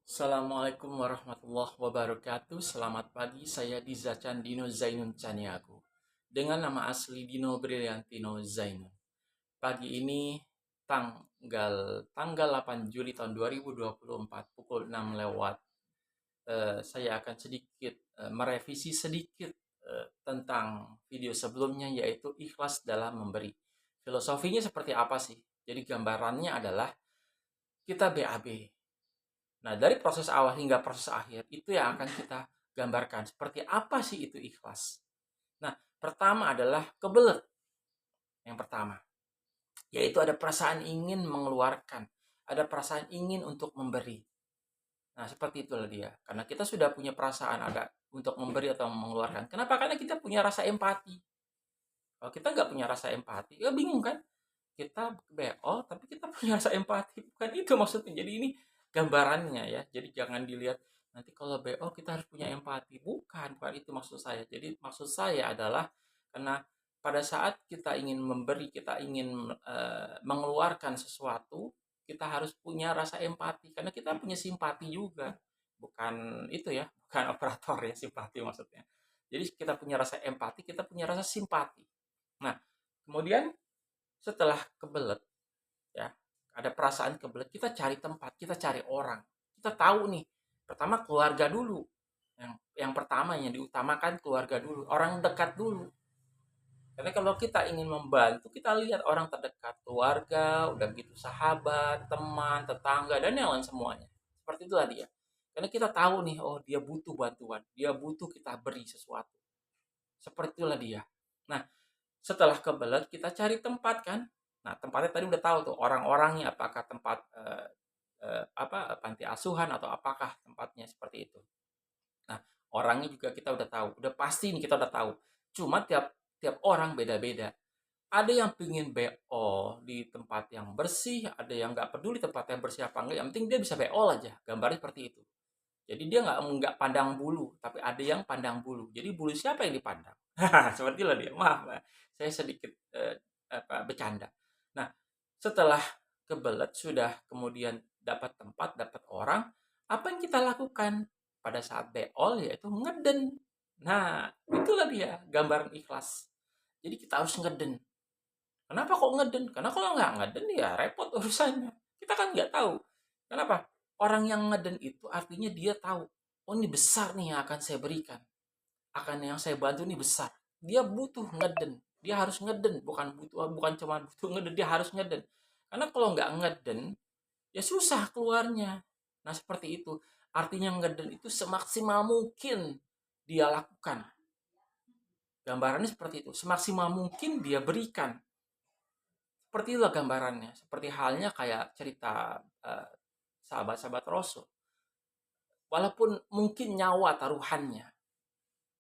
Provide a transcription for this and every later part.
Assalamualaikum warahmatullahi wabarakatuh. Selamat pagi, saya Diza Candino Zainun Caniago. Dengan nama asli Dino Briliantino Zainun. Pagi ini tanggal 8 Juli tahun 2024 pukul 6 lewat. Saya akan sedikit merevisi sedikit tentang video sebelumnya, yaitu ikhlas dalam memberi. Filosofinya seperti apa sih? Jadi gambarannya adalah kita BAB. Nah, dari proses awal hingga proses akhir itu yang akan kita gambarkan. Seperti apa sih itu ikhlas? Nah, pertama adalah kebelet. Yang pertama, yaitu ada perasaan ingin mengeluarkan, ada perasaan ingin untuk memberi. Nah, seperti itulah dia. Karena kita sudah punya perasaan ada untuk memberi atau mengeluarkan. Kenapa? Karena kita punya rasa empati. Kalau kita nggak punya rasa empati, ya bingung kan? Kita BO, tapi kita punya rasa empati. Bukan itu maksudnya. Jadi ini gambarannya ya. Jadi jangan dilihat nanti kalau BO kita harus punya empati. Bukan itu maksud saya. Jadi maksud saya adalah karena pada saat kita ingin memberi, kita ingin mengeluarkan sesuatu, kita harus punya rasa empati karena kita punya simpati juga. Bukan itu ya, bukan operator ya simpati maksudnya. Jadi kita punya rasa empati, kita punya rasa simpati. Nah, kemudian setelah kebelet ya, ada perasaan kebelet, kita cari tempat, kita cari orang. Kita tahu nih, pertama keluarga dulu. Yang pertama yang diutamakan keluarga dulu, orang dekat dulu. Karena kalau kita ingin membantu, kita lihat orang terdekat, keluarga, udah gitu sahabat, teman, tetangga, dan yang lain semuanya. Seperti itulah dia. Karena kita tahu nih, oh dia butuh bantuan, dia butuh kita beri sesuatu. Seperti itulah dia. Nah, setelah kebelet kita cari tempat kan. Nah, tempatnya tadi udah tahu tuh orang-orangnya, apakah tempat panti asuhan atau apakah tempatnya seperti itu. Nah, orangnya juga kita udah tahu, udah pasti nih kita udah tahu. Cuma tiap tiap orang beda-beda. Ada yang pingin BO di tempat yang bersih, ada yang nggak peduli tempatnya bersih apa enggak, yang penting dia bisa BO aja. Gambarnya seperti itu. Jadi dia nggak pandang bulu, tapi ada yang pandang bulu. Jadi bulu siapa yang dipandang? Seperti itulah dia. Maaf, saya sedikit bercanda. Nah, setelah kebelet sudah kemudian dapat tempat, dapat orang, apa yang kita lakukan pada saat beol yaitu ngeden. Nah, itulah dia gambaran ikhlas. Jadi kita harus ngeden. Kenapa kok ngeden? Karena kalau nggak ngeden ya repot urusannya. Kita kan nggak tahu. Kenapa? Orang yang ngeden itu artinya dia tahu, oh ini besar nih yang akan saya berikan. Akan yang saya bantu ini besar. Dia butuh ngeden. Dia harus ngeden, bukan cuma butuh ngeden, dia harus ngeden. Karena kalau nggak ngeden, ya susah keluarnya. Nah, seperti itu. Artinya ngeden itu semaksimal mungkin dia lakukan. Gambarannya seperti itu. Semaksimal mungkin dia berikan. Seperti itulah gambarannya. Seperti halnya kayak cerita sahabat-sahabat Rasul. Walaupun mungkin nyawa taruhannya,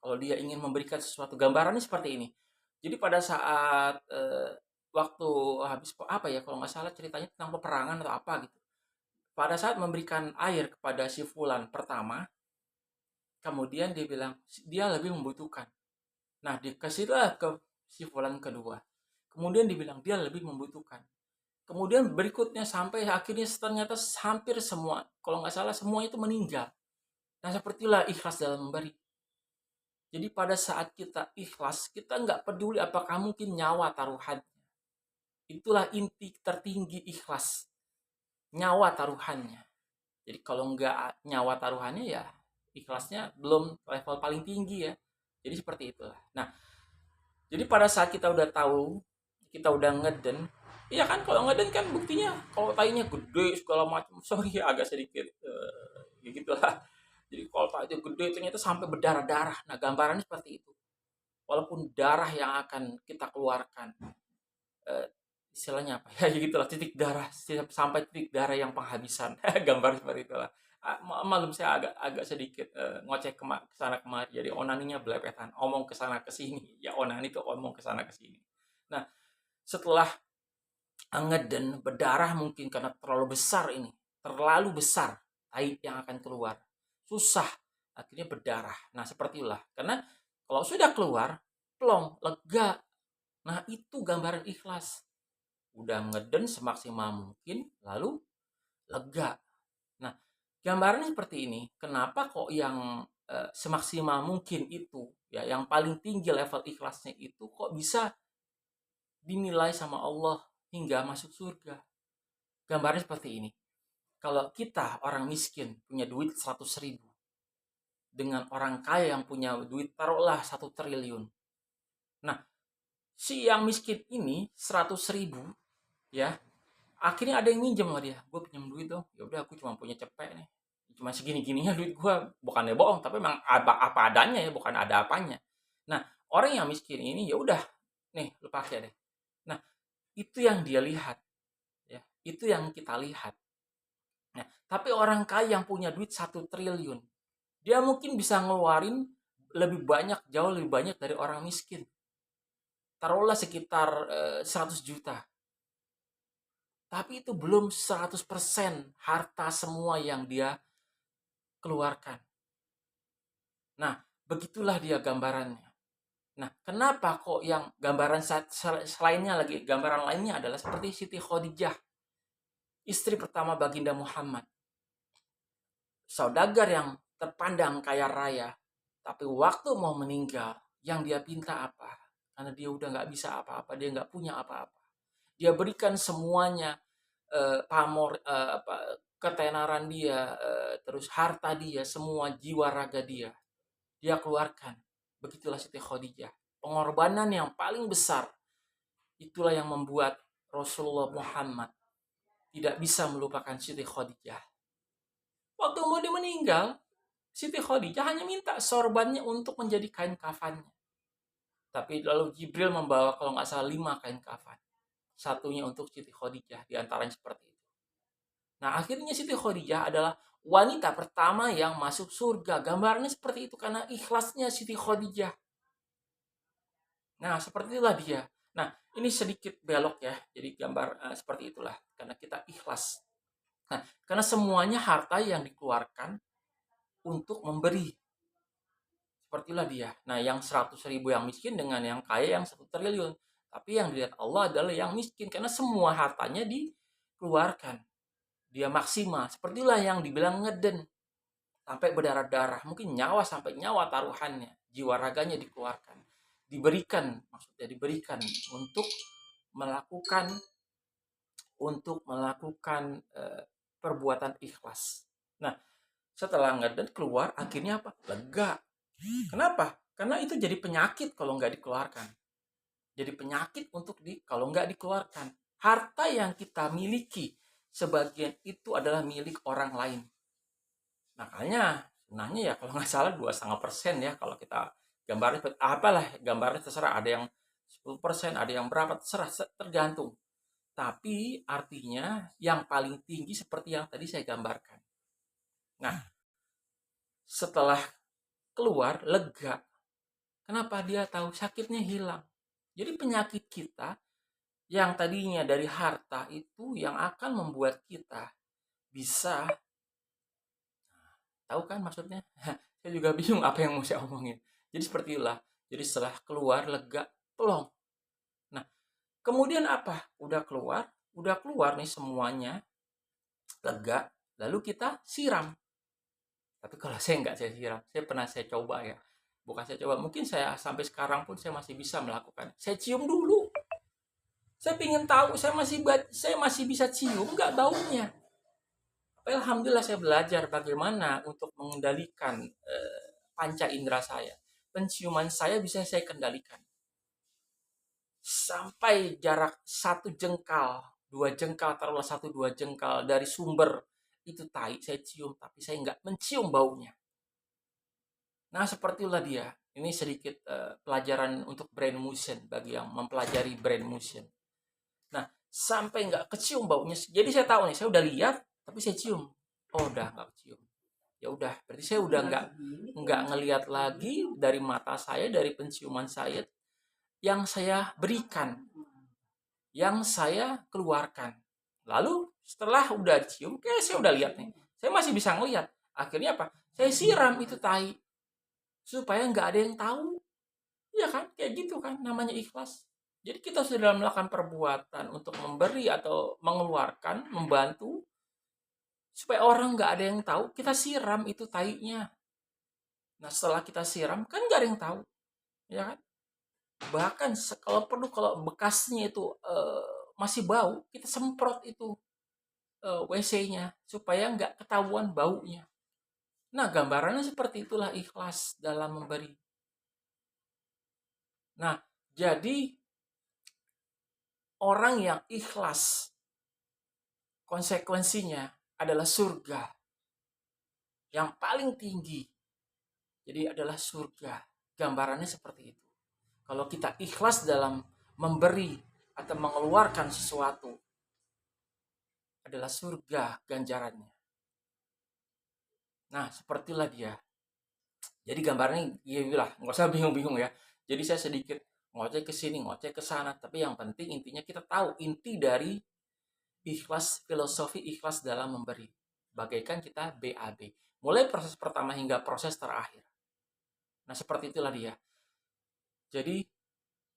kalau dia ingin memberikan sesuatu, gambarannya seperti ini. Jadi pada saat waktu habis apa ya, kalau nggak salah ceritanya tentang peperangan atau apa gitu. Pada saat memberikan air kepada si Fulan pertama, kemudian dia bilang dia lebih membutuhkan. Nah, dikasihlah ke si Fulan kedua. Kemudian dibilang dia lebih membutuhkan. Kemudian berikutnya sampai akhirnya ternyata hampir semua, kalau nggak salah semua itu meninggal. Nah, sepertilah ikhlas dalam memberi. Jadi pada saat kita ikhlas, kita nggak peduli apakah mungkin nyawa taruhan. Itulah inti tertinggi ikhlas. Nyawa taruhannya. Jadi kalau nggak nyawa taruhannya ya ikhlasnya belum level paling tinggi ya. Jadi seperti itulah. Nah, jadi pada saat kita udah tahu, kita udah ngeden, iya kan kalau ngeden kan buktinya kalau tainya gede segala macam. Sorry agak sedikit ya gitulah. Jadi kalau tainya gede ternyata sampai berdarah-darah. Nah, gambarannya seperti itu. Walaupun darah yang akan kita keluarkan, eh, istilahnya apa ya gitulah, titik darah sampai titik darah yang penghabisan. Gambar seperti itulah. Malum saya agak agak sedikit ngoceh ke sana kemari, jadi onaninya belepetan, omong ke sana ke sini. Ya onani tuh omong ke sana ke sini. Nah, setelah ngeden berdarah mungkin karena terlalu besar ini, terlalu besar air yang akan keluar, susah, akhirnya berdarah. Nah, seperti itulah. Karena kalau sudah keluar plong, lega. Nah, itu gambaran ikhlas. Udah ngeden semaksimal mungkin, lalu lega. Nah, Gambarannya seperti ini. Kenapa kok yang semaksimal mungkin itu, ya, yang paling tinggi level ikhlasnya itu kok bisa dinilai sama Allah hingga masuk surga? Gambarnya seperti ini. Kalau kita orang miskin punya duit 100.000 dengan orang kaya yang punya duit taruhlah 1 triliun. Nah, si yang miskin ini 100.000, ya, akhirnya ada yang minjem sama dia. Gue pinjam duit dong. Ya udah, aku cuma punya cepet nih. Cuma segini-gininya duit gue. Bukannya bohong, tapi memang apa adanya ya, bukan ada apanya. Nah, orang yang miskin ini ya udah, nih lu pakai deh. Nah, itu yang dia lihat, ya. Itu yang kita lihat. Nah, tapi orang kaya yang punya duit 1 triliun, dia mungkin bisa ngeluarin lebih banyak, jauh lebih banyak dari orang miskin. Taruhlah sekitar 100 juta. Tapi itu belum 100% harta semua yang dia keluarkan. Nah, begitulah dia gambarannya. Nah, kenapa kok yang gambaran selainnya lagi, gambaran lainnya adalah seperti Siti Khadijah, istri pertama Baginda Muhammad. Saudagar yang terpandang kaya raya, tapi waktu mau meninggal, yang dia pinta apa? Karena dia udah nggak bisa apa-apa, dia nggak punya apa-apa. Dia berikan semuanya, pamor, ketenaran dia, terus harta dia, semua jiwa raga dia keluarkan. Begitulah Siti Khadijah. Pengorbanan yang paling besar, itulah yang membuat Rasulullah Muhammad tidak bisa melupakan Siti Khadijah. Waktu mau dia meninggal, Siti Khadijah hanya minta sorbannya untuk menjadi kain kafannya. Tapi lalu Jibril membawa kalau nggak salah 5 kain kafan. Satunya untuk Siti Khadijah, diantaranya seperti itu. Nah, akhirnya Siti Khadijah adalah wanita pertama yang masuk surga. Gambarnya seperti itu karena ikhlasnya Siti Khadijah. Nah, seperti itulah dia. Nah, ini sedikit belok ya. Jadi gambar seperti itulah. Karena kita ikhlas. Nah, karena semuanya harta yang dikeluarkan untuk memberi. Sepertilah dia. Nah, yang 100.000 yang miskin dengan yang kaya yang 1 triliun. Tapi yang dilihat Allah adalah yang miskin. Karena semua hartanya dikeluarkan. Dia maksimal. Sepertilah yang dibilang ngeden. Sampai berdarah-darah. Mungkin nyawa sampai nyawa taruhannya. Jiwa raganya dikeluarkan. Diberikan. Maksudnya diberikan untuk melakukan perbuatan ikhlas. Nah, setelah ngeden keluar, akhirnya apa? Lega. Kenapa? Karena itu jadi penyakit kalau nggak dikeluarkan. Jadi penyakit kalau nggak dikeluarkan. Harta yang kita miliki, sebagian itu adalah milik orang lain. Makanya, sebenarnya ya kalau nggak salah 2,5% ya, kalau kita gambarnya, apalah gambarnya terserah. Ada yang 10%, ada yang berapa, terserah, tergantung. Tapi artinya yang paling tinggi seperti yang tadi saya gambarkan. Nah, setelah keluar, lega. Kenapa? Dia tahu sakitnya hilang. Jadi penyakit kita yang tadinya dari harta itu yang akan membuat kita bisa, tahu kan maksudnya? Saya juga bingung apa yang mau saya omongin. Jadi seperti itulah. Jadi setelah keluar, lega, plong. Nah, kemudian apa? Udah keluar nih semuanya, lega, lalu kita siram. Tapi kalau saya nggak saya siram, saya coba ya. Bukan saya coba, mungkin saya sampai sekarang pun saya masih bisa melakukan. Saya cium dulu. Saya ingin tahu, saya masih bisa cium nggak baunya. Alhamdulillah saya belajar bagaimana untuk mengendalikan panca indera saya. Penciuman saya bisa saya kendalikan. Sampai jarak 1 jengkal, 2 jengkal, taruhlah 1-2 jengkal dari sumber itu tai, saya cium, tapi saya nggak mencium baunya. Nah, sepertilah dia. Ini sedikit pelajaran untuk brain motion bagi yang mempelajari brain motion. Nah, sampai nggak kecium baunya. Jadi saya tahu nih, saya udah lihat, tapi saya cium. Oh, udah nggak kecium. Ya udah, berarti saya udah nggak ngelihat lagi dari mata saya, dari penciuman saya yang saya berikan, yang saya keluarkan. Lalu setelah udah cium, kayak saya udah lihat nih, saya masih bisa ngelihat. Akhirnya apa? Saya siram itu tai supaya nggak ada yang tahu. Ya kan, kayak gitu kan, namanya ikhlas. Jadi kita sudah melakukan perbuatan untuk memberi atau mengeluarkan, membantu, Supaya orang nggak ada yang tahu, kita siram itu tainya. Nah, setelah kita siram, kan nggak ada yang tahu, ya kan? Bahkan kalau perlu, kalau bekasnya itu masih bau, kita semprot itu WC-nya supaya nggak ketahuan baunya. Nah, gambarannya seperti itulah ikhlas dalam memberi. Nah, jadi orang yang ikhlas, konsekuensinya adalah surga yang paling tinggi. Jadi adalah surga. Gambarannya seperti itu. Kalau kita ikhlas dalam memberi atau mengeluarkan sesuatu, adalah surga ganjarannya. Nah, sepertilah dia. Jadi gambarnya gila, nggak usah bingung-bingung ya. Jadi saya sedikit ngoceh ke sini, ngoceh ke sana, tapi yang penting intinya kita tahu inti dari ikhlas, filosofi ikhlas dalam memberi. Bagaikan kita BAB. Mulai proses pertama hingga proses terakhir. Nah, seperti itulah dia. Jadi,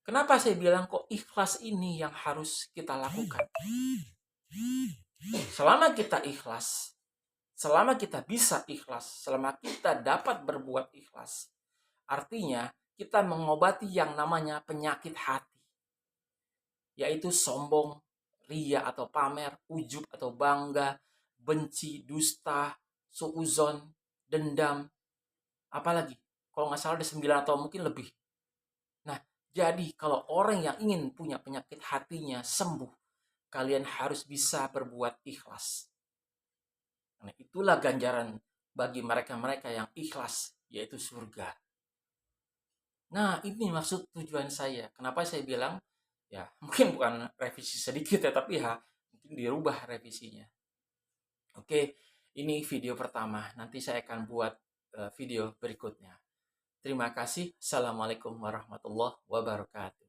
kenapa saya bilang kok ikhlas ini yang harus kita lakukan? Selama kita ikhlas, selama kita bisa ikhlas, selama kita dapat berbuat ikhlas, artinya kita mengobati yang namanya penyakit hati, yaitu sombong, ria atau pamer, ujub atau bangga, benci, dusta, suuzon, dendam, apalagi kalau nggak salah ada 9 atau mungkin lebih. Nah, jadi kalau orang yang ingin punya penyakit hatinya sembuh, kalian harus bisa berbuat ikhlas. Nah, itulah ganjaran bagi mereka-mereka yang ikhlas, yaitu surga. Nah, ini maksud tujuan saya. Kenapa saya bilang, ya mungkin bukan revisi sedikit ya, tapi ya mungkin dirubah revisinya. Oke, ini video pertama. Nanti saya akan buat video berikutnya. Terima kasih. Assalamualaikum warahmatullahi wabarakatuh.